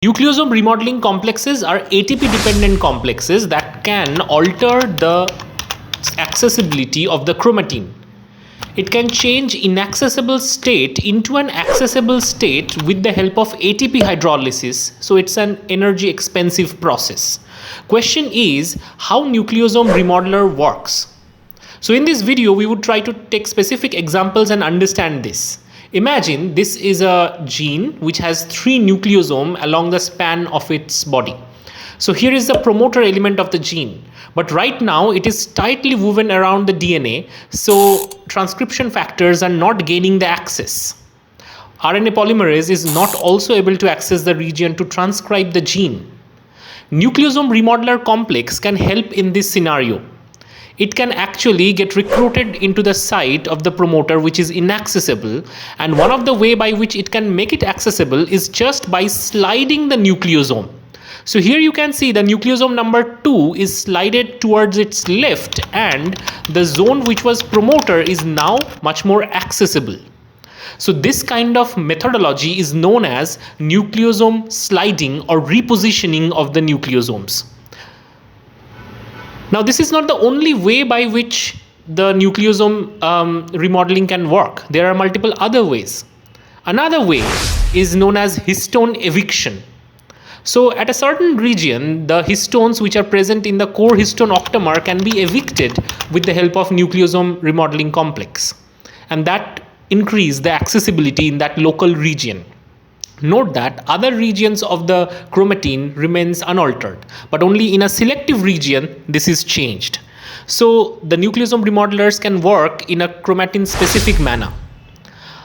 Nucleosome remodeling complexes are ATP-dependent complexes that can alter the accessibility of the chromatin. It can change inaccessible state into an accessible state with the help of ATP hydrolysis, so it's an energy expensive process. Question is how nucleosome remodeler works. So in this video we would try to take specific examples and understand this. Imagine this is a gene which has 3 nucleosomes along the span of its body. So here is the promoter element of the gene, but right now it is tightly woven around the DNA, so transcription factors are not gaining the access. RNA polymerase is not also able to access the region to transcribe the gene. Nucleosome remodeler complex can help in this scenario. It can actually get recruited into the site of the promoter which is inaccessible, and one of the way by which it can make it accessible is just by sliding the nucleosome. So here you can see the nucleosome number 2 is slided towards its left, and the zone which was promoter is now much more accessible. So this kind of methodology is known as nucleosome sliding or repositioning of the nucleosomes. Now this is not the only way by which the nucleosome remodeling can work. There are multiple other ways. Another way is known as histone eviction. So at a certain region, the histones which are present in the core histone octamer can be evicted with the help of nucleosome remodeling complex, and that increase the accessibility in that local region. Note that other regions of the chromatin remains unaltered, but only in a selective region this is changed. So the nucleosome remodelers can work in a chromatin specific manner.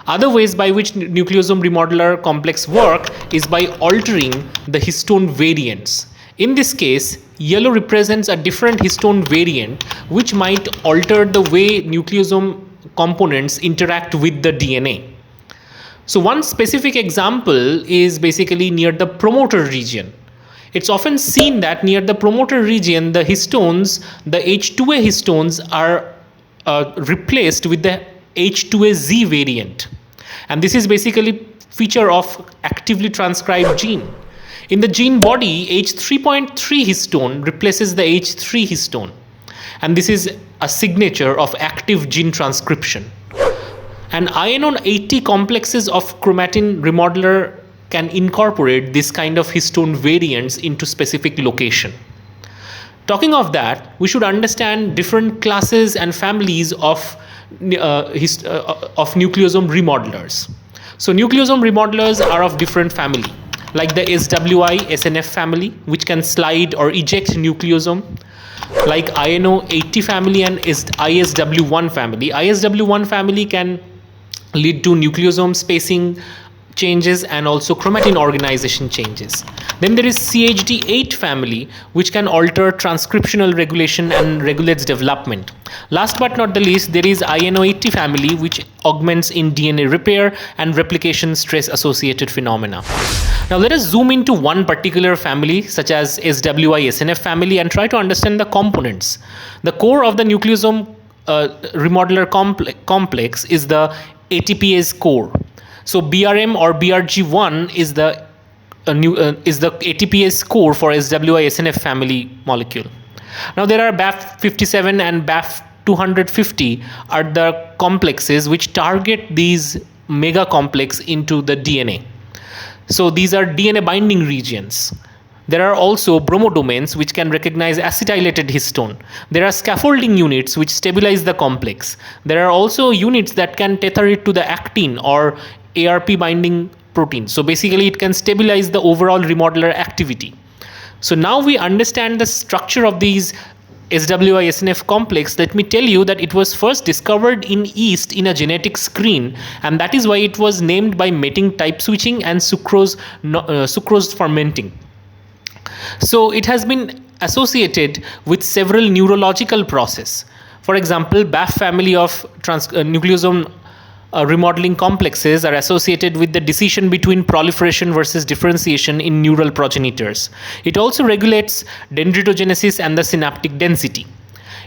Other ways by which nucleosome remodeler complex work is by altering the histone variants. In this case, yellow represents a different histone variant which might alter the way nucleosome components interact with the DNA. So one specific example is basically near the promoter region. It's often seen that near the promoter region, the histones, the H2A histones are replaced with the H2AZ variant. And this is basically feature of actively transcribed gene. In the gene body, H3.3 histone replaces the H3 histone. And this is a signature of active gene transcription. And INO80 complexes of chromatin remodeler can incorporate this kind of histone variants into specific location. Talking of that, we should understand different classes and families of nucleosome remodelers. So nucleosome remodelers are of different family, like the SWI SNF family, which can slide or eject nucleosome, like INO80 family and ISW1 family. ISW1 family can lead to nucleosome spacing changes and also chromatin organization changes. Then there is CHD8 family, which can alter transcriptional regulation and regulates development. Last but not the least, there is INO80 family, which augments in DNA repair and replication stress associated phenomena. Now let us zoom into one particular family such as SWI SNF family and try to understand the components. The core of the nucleosome remodeler complex is the ATPase core. So BRM or BRG1 is the ATPase core for SWI SNF family molecule. Now there are BAF57 and BAF250 are the complexes which target these mega complex into the DNA. So these are DNA binding regions. There are also bromodomains which can recognize acetylated histone. There are scaffolding units which stabilize the complex. There are also units that can tether it to the actin or ARP binding protein. So basically it can stabilize the overall remodeler activity. So now we understand the structure of these SWI SNF complex. Let me tell you that it was first discovered in yeast in a genetic screen, and that is why it was named by mating type switching and sucrose fermenting. So it has been associated with several neurological processes. For example, BAF family of nucleosome remodeling complexes are associated with the decision between proliferation versus differentiation in neural progenitors. It also regulates dendritogenesis and the synaptic density.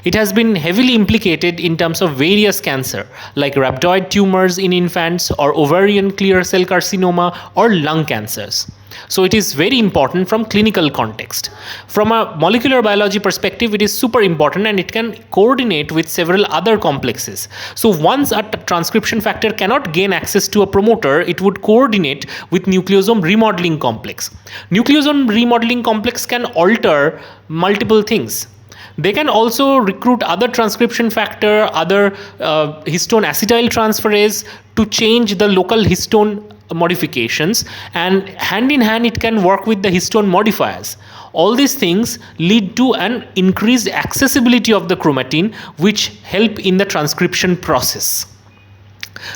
It has been heavily implicated in terms of various cancer like rhabdoid tumors in infants or ovarian clear cell carcinoma or lung cancers. So it is very important from clinical context. From a molecular biology perspective, it is super important and it can coordinate with several other complexes. So once a transcription factor cannot gain access to a promoter, it would coordinate with nucleosome remodeling complex. Nucleosome remodeling complex can alter multiple things. They can also recruit other transcription factor, other histone acetyl transferase to change the local histone modifications, and hand in hand it can work with the histone modifiers. All these things lead to an increased accessibility of the chromatin, which help in the transcription process.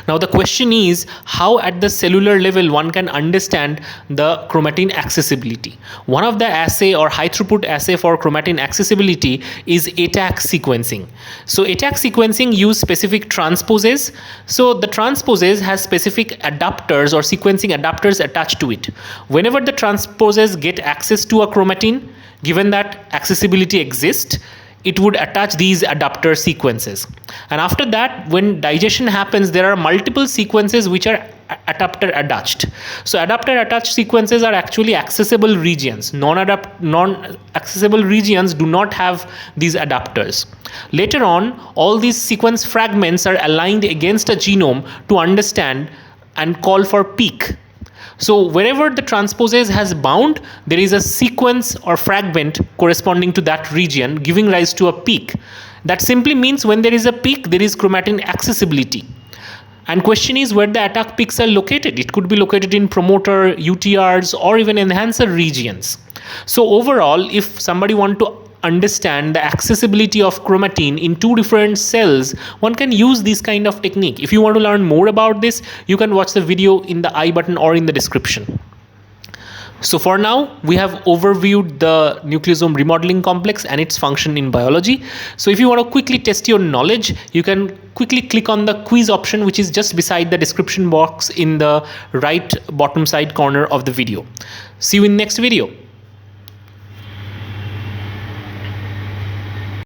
Now the question is how at the cellular level one can understand the chromatin accessibility. One of the assay or high throughput assay for chromatin accessibility is ATAC sequencing. So ATAC sequencing use specific transposes. So the transposes has specific adapters or sequencing adapters attached to it. Whenever the transposes get access to a chromatin, given that accessibility exists, it would attach these adapter sequences. And after that, when digestion happens, there are multiple sequences which are adapter attached. So adapter attached sequences are actually accessible regions. Non-accessible regions do not have these adapters. Later on, all these sequence fragments are aligned against a genome to understand and call for peak. So wherever the transposase has bound, there is a sequence or fragment corresponding to that region, giving rise to a peak. That simply means when there is a peak, there is chromatin accessibility. And question is where the attack peaks are located. It could be located in promoter, UTRs, or even enhancer regions. So overall, if somebody want to understand the accessibility of chromatin in two different cells, one can use this kind of technique. If you want to learn more about this, you can watch the video in the I button or in the description. So for now, we have overviewed the nucleosome remodeling complex and its function in biology. So if you want to quickly test your knowledge, you can quickly click on the quiz option, which is just beside the description box in the right bottom side corner of the video. See you in next video.